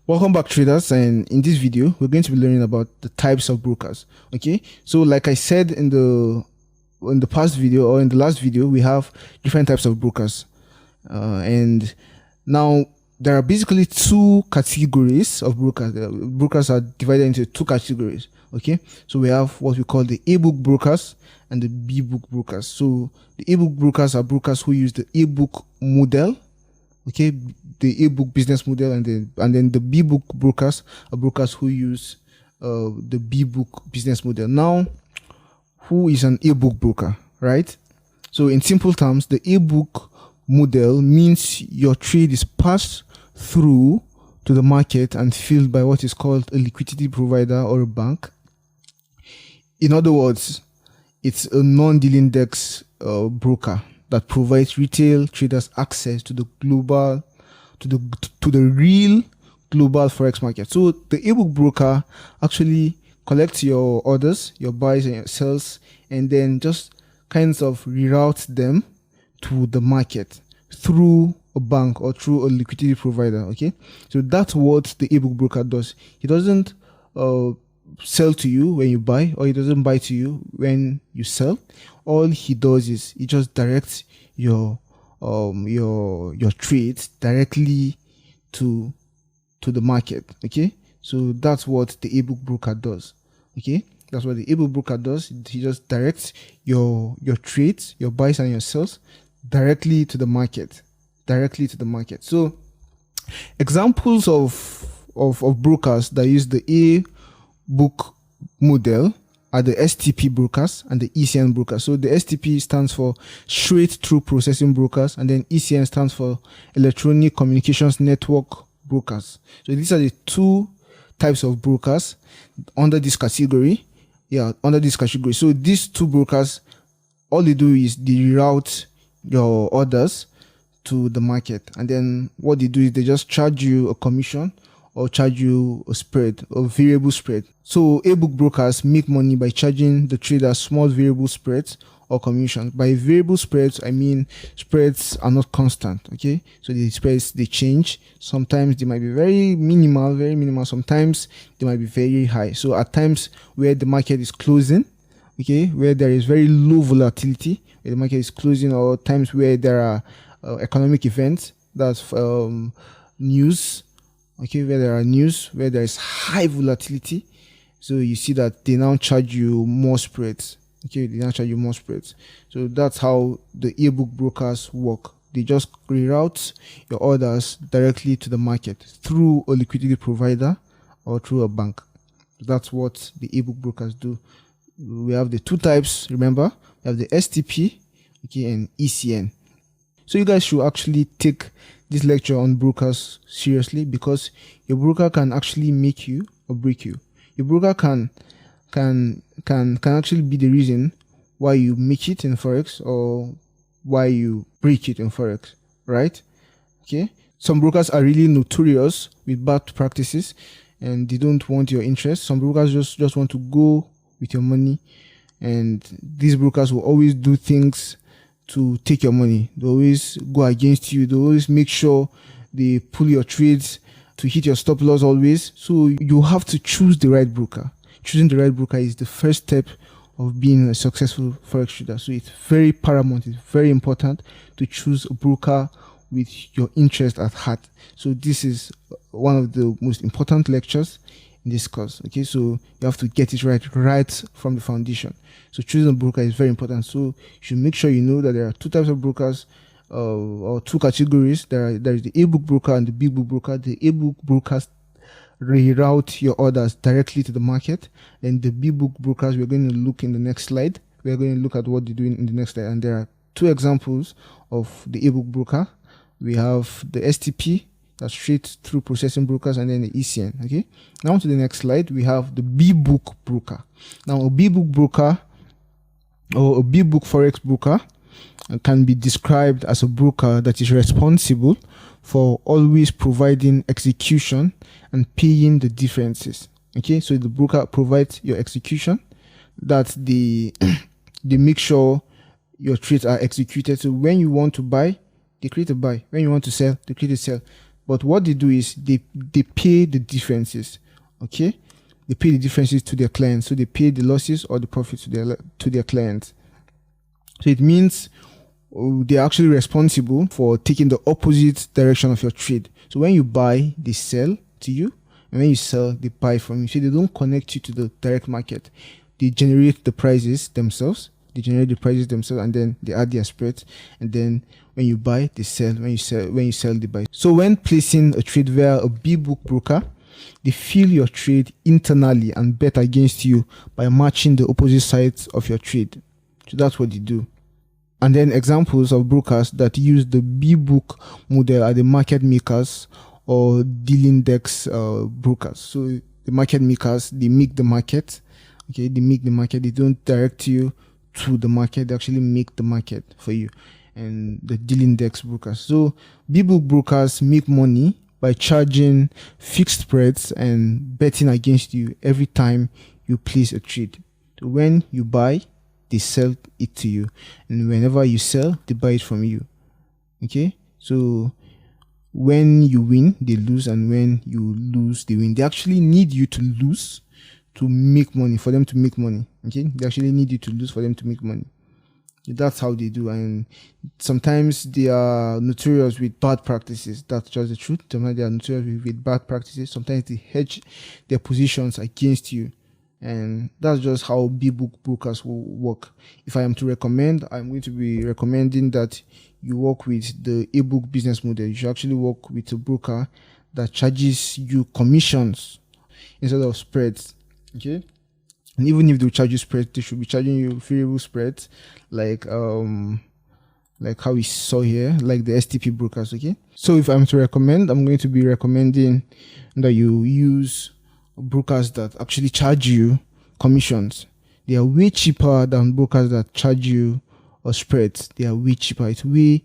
Welcome back, traders, and in this video we're going to be learning about the types of brokers. Okay, so like I said in the past video, or in the last video, we have different types of brokers, and now there are basically two categories of brokers. Brokers are divided into two categories. Okay, so we have what we call the A-book brokers and the B-book brokers. So the A-book brokers are brokers who use the A-book model, okay, the A-book business model, and then the B-book brokers are brokers who use the B-book business model. Now, who is an A-book broker, right? So in simple terms, the A-book model means your trade is passed through to the market and filled by what is called a liquidity provider or a bank. In other words, it's a non-dealing desk broker that provides retail traders access to the global, to the real global forex market. So the A-book broker actually collects your orders, your buys and your sells, and then just kinds of reroute them to the market through a bank or through a liquidity provider. Okay, so that's what the A-book broker does. He doesn't sell to you when you buy, or he doesn't buy to you when you sell. All he does is he just directs your trades directly to the market. Okay, so that's what the A-book broker does. Okay, that's what the A-book broker does. He just directs your trades, your buys and your sells directly to the market. So examples of brokers that use the A-book model are the STP brokers and the ECN brokers. So the STP stands for straight through processing brokers, and then ECN stands for electronic communications network brokers. So these are the two types of brokers under this category. So these two brokers, all they do is they reroute your orders to the market, and then what they do is they just charge you a commission or charge you a spread, a variable spread. So A-book brokers make money by charging the trader small variable spreads or commissions. By variable spreads, I mean spreads are not constant. Okay, so the spreads, they change. Sometimes they might be very minimal. Sometimes they might be very high. So at times where the market is closing, okay, where there is very low volatility, where the market is closing, or times where there are economic events, that's news, okay, where there are news, where there is high volatility, so you see that they now charge you more spreads. Okay, they now charge you more spreads. So that's how the A-book brokers work. They just reroute your orders directly to the market through a liquidity provider or through a bank. That's what the A-book brokers do. We have the two types, remember, we have the STP, okay, and ECN. So you guys should actually take this lecture on brokers seriously, because your broker can actually make you or break you. Your broker can actually be the reason why you make it in forex or why you break it in forex, right? Okay, some brokers are really notorious with bad practices and they don't want your interest. Some brokers just want to go with your money, and these brokers will always do things to take your money. They always go against you. They always make sure they pull your trades to hit your stop loss always. So you have to choose the right broker. Choosing the right broker is the first step of being a successful forex trader. So it's very paramount, it's very important to choose a broker with your interest at heart. So this is one of the most important lectures in this course. Okay, so you have to get it right from the foundation. So choosing a broker is very important. So you should make sure you know that there are two types of brokers, or two categories. There is the A-book broker and the B-book broker. The A-book brokers reroute your orders directly to the market, and the B-book brokers we're going to look in the next slide. We're going to look at what they're doing in the next slide, and there are two examples of the A-book broker. We have the STP, that's straight through processing brokers, and then the ECN. Okay, now to the next slide, we have the B-book broker. Now a B-book broker or a B-book forex broker can be described as a broker that is responsible for always providing execution and paying the differences. Okay, so the broker provides your execution, that they make sure your trades are executed. So when you want to buy, they create a buy. When you want to sell, they create a sell. But what they do is they pay the differences. Okay, they pay the differences to their clients. So they pay the losses or the profits to their clients. So it means they're actually responsible for taking the opposite direction of your trade. So when you buy, they sell to you, and when you sell, they buy from you. So they don't connect you to the direct market. They generate the prices themselves. And then they add their spread. And then when you buy, they sell. When you sell, they buy. So when placing a trade via a B-book broker, they feel your trade internally and bet against you by matching the opposite sides of your trade. So that's what they do. And then examples of brokers that use the B-book model are the market makers or dealing desk brokers. So the market makers, they make the market. Okay, they make the market. They don't direct you to the market. They actually make the market for you. And the dealing desk brokers. So B-book brokers make money by charging fixed spreads and betting against you every time you place a trade. So when you buy, they sell it to you, and whenever you sell, they buy it from you. Okay, so when you win, they lose, and when you lose, they win. They actually need you to lose to make money, for them to make money. Okay, they actually need you to lose for them to make money. That's how they do. And sometimes they are notorious with bad practices. That's just the truth. Sometimes they are notorious with bad practices. Sometimes they hedge their positions against you. And that's just how B-book brokers will work. If I am to recommend, I'm going to be recommending that you work with the A-book business model. You should actually work with a broker that charges you commissions instead of spreads. Okay, and even if they charge you spreads, they should be charging you variable spreads, like how we saw here, like the STP brokers. Okay, so if I'm to recommend, I'm going to be recommending that you use brokers that actually charge you commissions. They are way cheaper than brokers that charge you spreads. They are way cheaper. It's way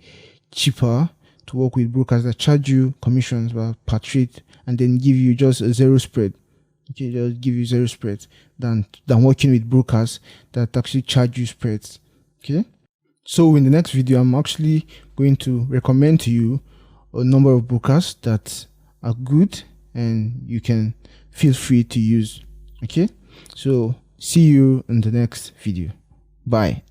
cheaper to work with brokers that charge you commissions per trade and then give you just a zero spread. Okay, just give you zero spreads than working with brokers that actually charge you spreads. Okay, so in the next video, I'm actually going to recommend to you a number of brokers that are good and you can feel free to use. Okay, so see you in the next video. Bye.